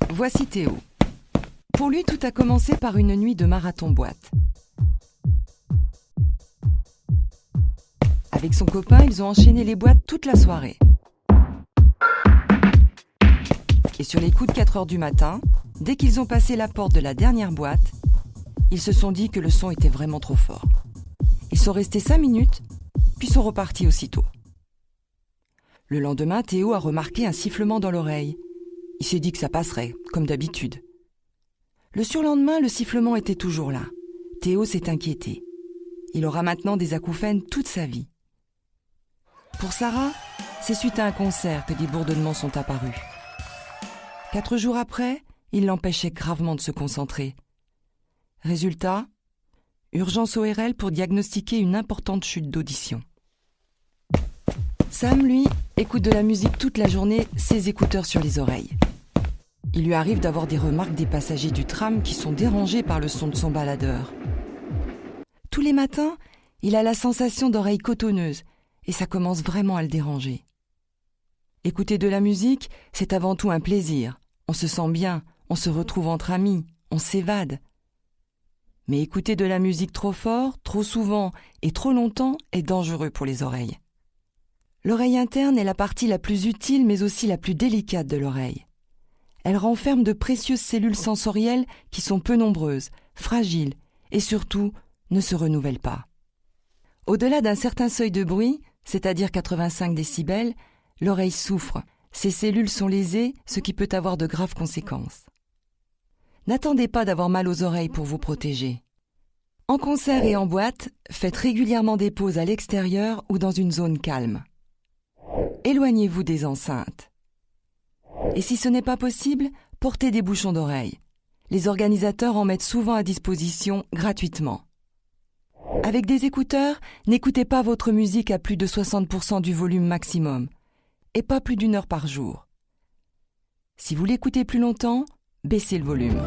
Voici Théo. Pour lui, tout a commencé par une nuit de marathon boîte. Avec son copain, ils ont enchaîné les boîtes toute la soirée. Et sur les coups de 4 heures du matin, dès qu'ils ont passé la porte de la dernière boîte, ils se sont dit que le son était vraiment trop fort. Ils sont restés 5 minutes, puis sont repartis aussitôt. Le lendemain, Théo a remarqué un sifflement dans l'oreille. Il s'est dit que ça passerait, comme d'habitude. Le surlendemain, le sifflement était toujours là. Théo s'est inquiété. Il aura maintenant des acouphènes toute sa vie. Pour Sarah, c'est suite à un concert que des bourdonnements sont apparus. 4 jours après, il l'empêchait gravement de se concentrer. Résultat, urgence ORL pour diagnostiquer une importante chute d'audition. Sam, lui, écoute de la musique toute la journée, ses écouteurs sur les oreilles. Il lui arrive d'avoir des remarques des passagers du tram qui sont dérangés par le son de son baladeur. Tous les matins, il a la sensation d'oreilles cotonneuses et ça commence vraiment à le déranger. Écouter de la musique, c'est avant tout un plaisir. On se sent bien, on se retrouve entre amis, on s'évade. Mais écouter de la musique trop fort, trop souvent et trop longtemps est dangereux pour les oreilles. L'oreille interne est la partie la plus utile mais aussi la plus délicate de l'oreille. Elle renferme de précieuses cellules sensorielles qui sont peu nombreuses, fragiles et surtout ne se renouvellent pas. Au-delà d'un certain seuil de bruit, c'est-à-dire 85 décibels, l'oreille souffre. Ces cellules sont lésées, ce qui peut avoir de graves conséquences. N'attendez pas d'avoir mal aux oreilles pour vous protéger. En concert et en boîte, faites régulièrement des pauses à l'extérieur ou dans une zone calme. Éloignez-vous des enceintes. Et si ce n'est pas possible, portez des bouchons d'oreille. Les organisateurs en mettent souvent à disposition gratuitement. Avec des écouteurs, n'écoutez pas votre musique à plus de 60% du volume maximum, et pas plus d'1 heure par jour. Si vous l'écoutez plus longtemps, baissez le volume.